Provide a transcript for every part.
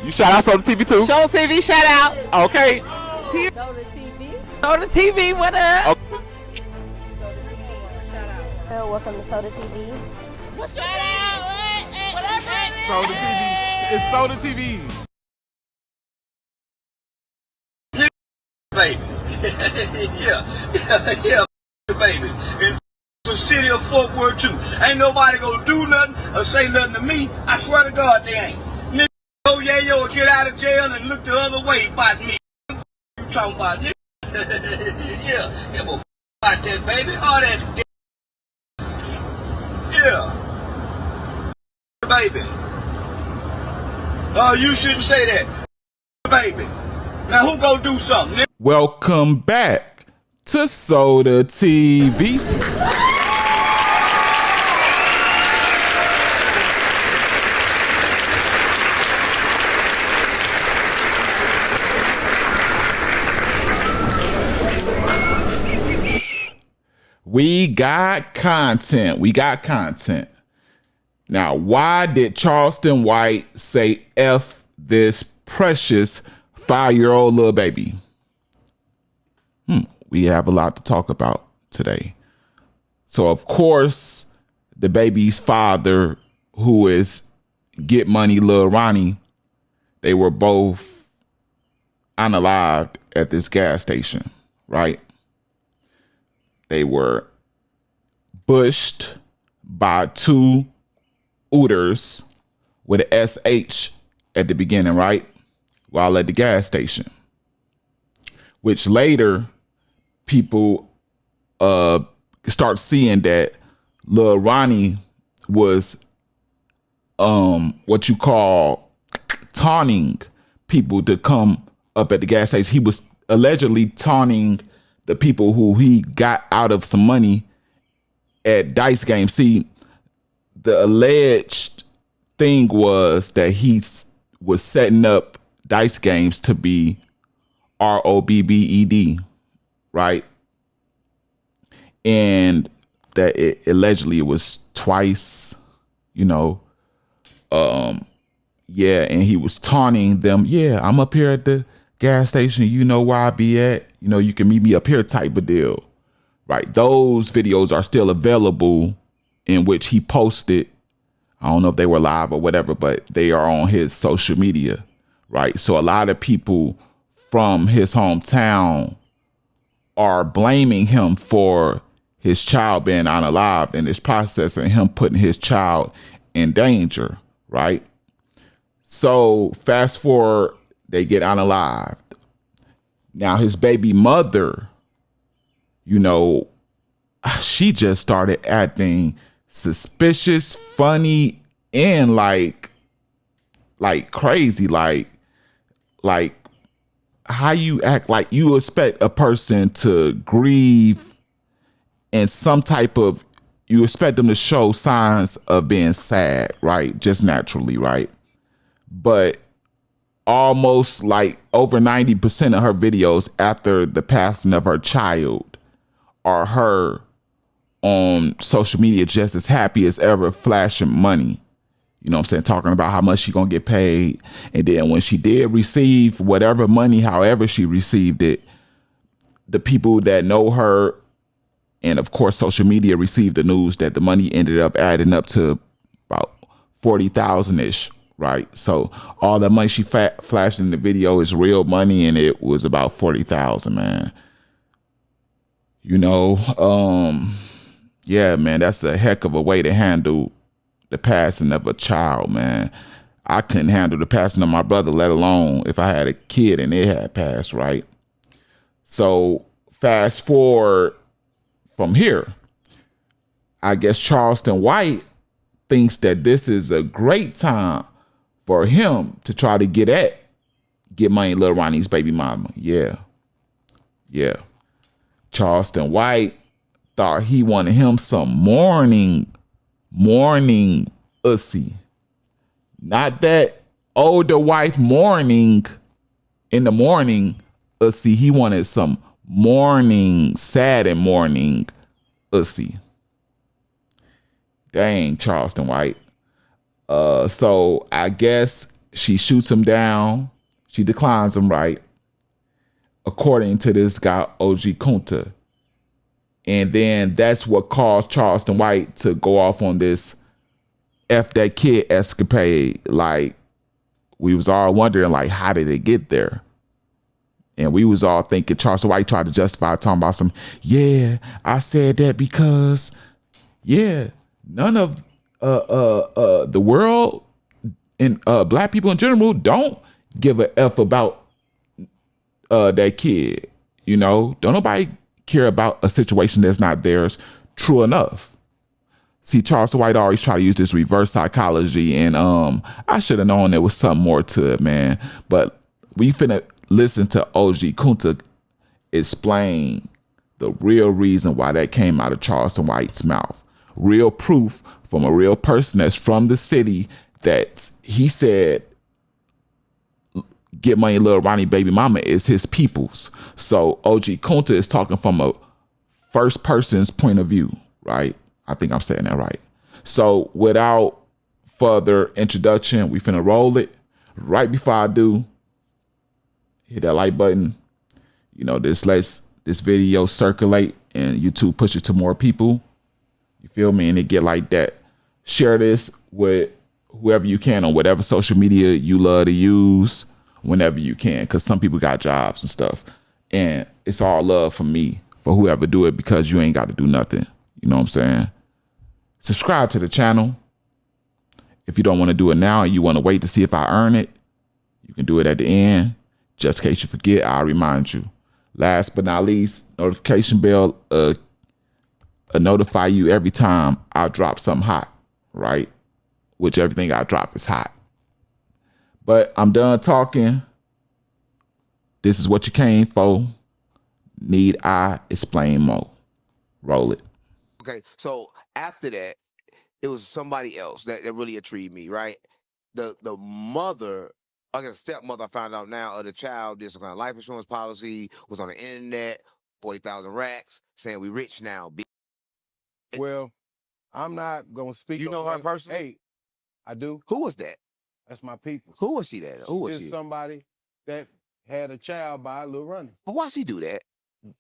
You shout out Soda TV too? Show TV shout out. Okay. Soda TV. Soda TV, what up? Okay. Soda TV. Shout out. Welcome to Soda TV. What's your name? Whatever it is. Soda TV. It's Soda TV. Baby. yeah, baby. In the city of Fort Worth too. Ain't nobody gonna do nothing or say nothing to me. I swear to God they ain't. Nigga, go yayo or get out of jail and look the other way about me. You talking about nigga? yeah, well, about that baby. All that yeah. Baby. You shouldn't say that. Baby. Now who gonna do something, nigga? Welcome back to Soda TV. We got content. We got content. Now, why did Charleston White say F this precious 5-year-old little baby? We have a lot to talk about today. So, of course, the baby's father, who is Get Money Lil Ronnie, they were both unalived at this gas station, right? They were bushed by two Ooters with an SH at the beginning, right? While at the gas station, which later people start seeing that Lil Ronnie was what you call taunting people to come up at the gas station. He was allegedly taunting the people who he got out of some money at dice games. See, the alleged thing was that he was setting up dice games to be robbed, right? And that it allegedly was twice, yeah, and he was taunting them. Yeah, I'm up here at the gas station. You know where I be at. You can meet me up here type of deal, right? Those videos are still available in which he posted. I don't know if they were live or whatever, but they are on his social media, right? So a lot of people from his hometown are blaming him for his child being unalived in this process and him putting his child in danger, right? So fast forward, they get unalived. Now his baby mother, she just started acting suspicious, funny, and like crazy, like how you act, like you expect a person to grieve and you expect them to show signs of being sad, right? Just naturally, right? But almost like over 90% of her videos after the passing of her child are her on social media just as happy as ever, flashing money. You know what I'm saying? Talking about how much she gonna get paid. And then when she did receive whatever money, however she received it, the people that know her and of course social media received the news that the money ended up adding up to about 40,000-ish, right? So all the money she flashed in the video is real money, and it was about 40,000, man. Yeah, man, that's a heck of a way to handle the passing of a child, man. I couldn't handle the passing of my brother, let alone if I had a kid and it had passed, right? So fast forward from here, I guess Charleston White thinks that this is a great time for him to try to Get Money Lil Ronnie's baby mama. Yeah. Charleston White thought he wanted him some morning ussy. Not that older wife mourning in the morning ussy. He wanted some morning, sad and morning ussy. Dang, Charleston White. So I guess She shoots him down. She declines him, right? According to this guy, OG Counta. And then that's what caused Charleston White to go off on this F that kid escapade. Like, we was all wondering, like, how did it get there? And we was all thinking Charleston White tried to justify talking about some, yeah, I said that because, yeah, none of the world and black people in general don't give a F about that kid. You know, don't nobody care about a situation that's not theirs. True enough. See, Charleston White always try to use this reverse psychology, and I should have known there was something more to it, man. But we finna listen to OG Counta explain the real reason why that came out of Charleston White's mouth. Real proof from a real person that's from the city that he said Get Money Lil Ronnie baby mama is his people's. So OG Counta is talking from a first person's point of view, right? I think I'm saying that right. So without further introduction, we finna roll it. Right before I do, hit that like button. You know, this lets this video circulate and YouTube push it to more people. You feel me? And it get like that. Share this with whoever you can on whatever social media you love to use whenever you can, because some people got jobs and stuff. And it's all love from me for whoever do it, because you ain't got to do nothing. You know what I'm saying? Subscribe to the channel. If you don't want to do it now and you want to wait to see if I earn it, you can do it at the end. Just in case you forget, I'll remind you. Last but not least, notification bell notify you every time I drop something hot, right? Which everything I drop is hot. But I'm done talking. This is what you came for. Need I explain more? Roll it. Okay, so after that, it was somebody else that really intrigued me, right? The mother, I guess stepmother, I found out now, of the child did some kind of life insurance policy, was on the internet, 40,000 racks, saying we rich now. Well, I'm not gonna speak. You know her personally? Hey, I do. Who was that? That's my people. Who was she that? Who was Just she? somebody that had a child by Lil Ronnie. But why she do that?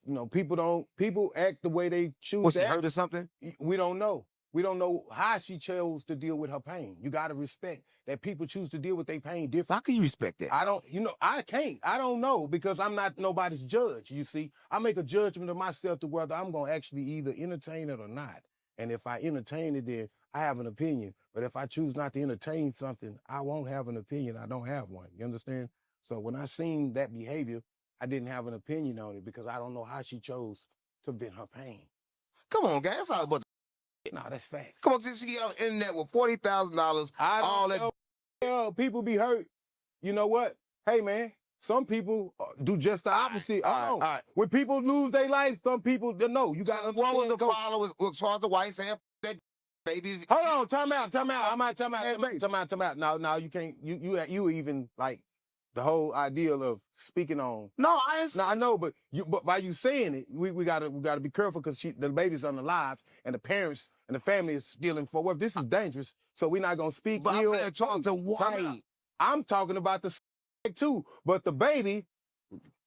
You know, people act the way they choose Was to she act. hurt or something? We don't know. We don't know how she chose to deal with her pain. You got to respect that people choose to deal with their pain different. How can you respect that? I can't. I don't know, because I'm not nobody's judge, you see. I make a judgment of myself to whether I'm going to actually either entertain it or not. And if I entertain it, then I have an opinion. But if I choose not to entertain something, I won't have an opinion. I don't have one. You understand? So when I seen that behavior, I didn't have an opinion on it, because I don't know how she chose to vent her pain. Come on, guys. That's all about No, that's facts. Come on, just get on the internet with $40,000. All that. Yeah, people be hurt. You know what? Hey, man, some people do just the opposite. All right. When people lose their life, some people don't know. You got to What was the followers? Was Charleston White saying that baby? Hold on, time out. Time out. No, you can't. You even like the whole idea of speaking on. No, I know, but by you saying it, we gotta be careful, because the baby's unalive and the parents and the family is still in Fort Worth. This is dangerous, so we're not gonna speak. But I'm saying Charleston White. I'm talking about the too, but the baby.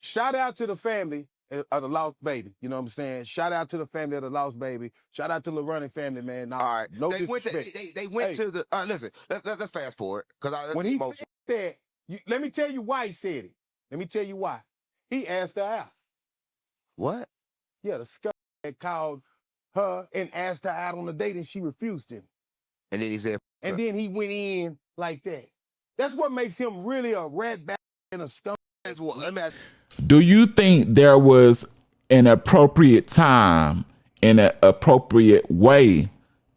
Shout out to the family of the lost baby. You know what I'm saying? Shout out to the family of the lost baby. Shout out to the Ronnie family, man. Now, all right, no they went to the. Listen, let's fast forward, because when he said, let me tell you why he said it. Let me tell you why. He asked her out. What? Yeah, the scumbag had called her and asked her out on a date, and she refused him. And then he said, and then he went in like that. That's what makes him really a rat bag and a scum. Do you think there was an appropriate time and an appropriate way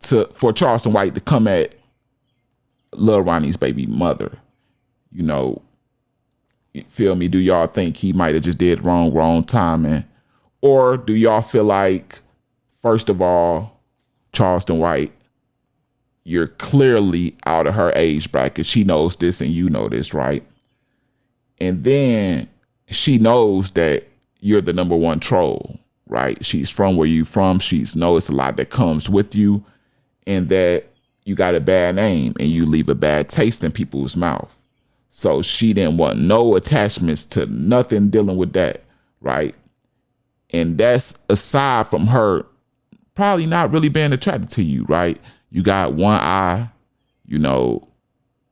for Charleston White to come at Lil Ronnie's baby mother? You know, you feel me? Do y'all think he might have just did wrong timing? Or do y'all feel like, first of all, Charleston White, you're clearly out of her age bracket. She knows this and you know this, right? And then she knows that you're the number one troll, right? She's from where you from. She's knows a lot that comes with you, and that you got a bad name and you leave a bad taste in people's mouth. So she didn't want no attachments to nothing dealing with that, right? And that's aside from her probably not really being attracted to you, right? You got one eye, you know,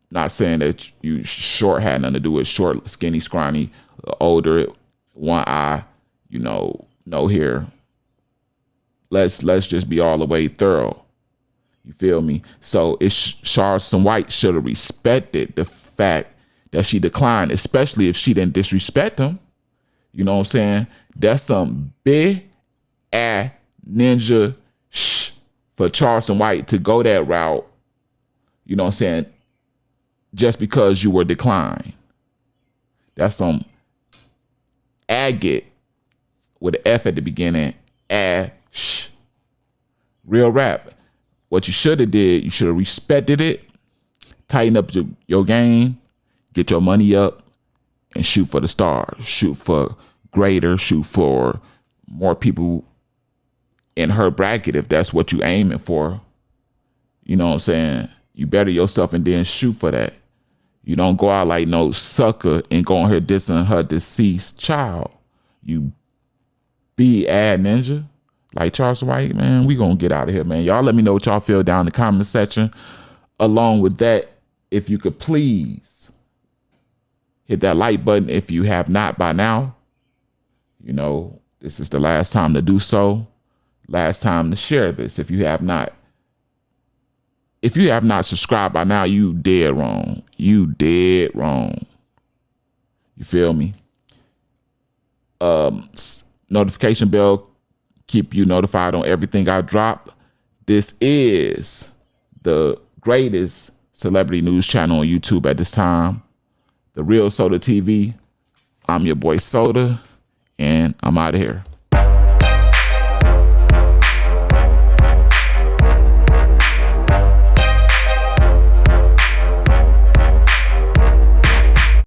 not saying that you short had nothing to do with short, skinny, scrawny, older, one eye, you know, no hair. Let's just be all the way thorough. You feel me? So it's Charleston White should have respected the fact that she declined, especially if she didn't disrespect him. You know what I'm saying? That's some big ass ninja for Charleston White to go that route. You know what I'm saying? Just because you were declined. That's some agate with an F at the beginning. Ash. Real rap. What you should have did, you should have respected it, tighten up your game, get your money up, and shoot for the stars. Shoot for greater, shoot for more people in her bracket if that's what you aiming for. You know what I'm saying? You better yourself and then shoot for that. You don't go out like no sucker and go on here dissing her deceased child. You be ad ninja. Like Charleston White, man, we gonna get out of here, man. Y'all let me know what y'all feel down in the comment section. Along with that, if you could please hit that like button if you have not by now. You know, this is the last time to do so. Last time to share this. If you have not subscribed by now, you dead wrong. You dead wrong. You feel me? Notification bell, keep you notified on everything I drop. This is the greatest celebrity news channel on YouTube at this time. The Real Soda TV. I'm your boy Soda, and I'm out of here.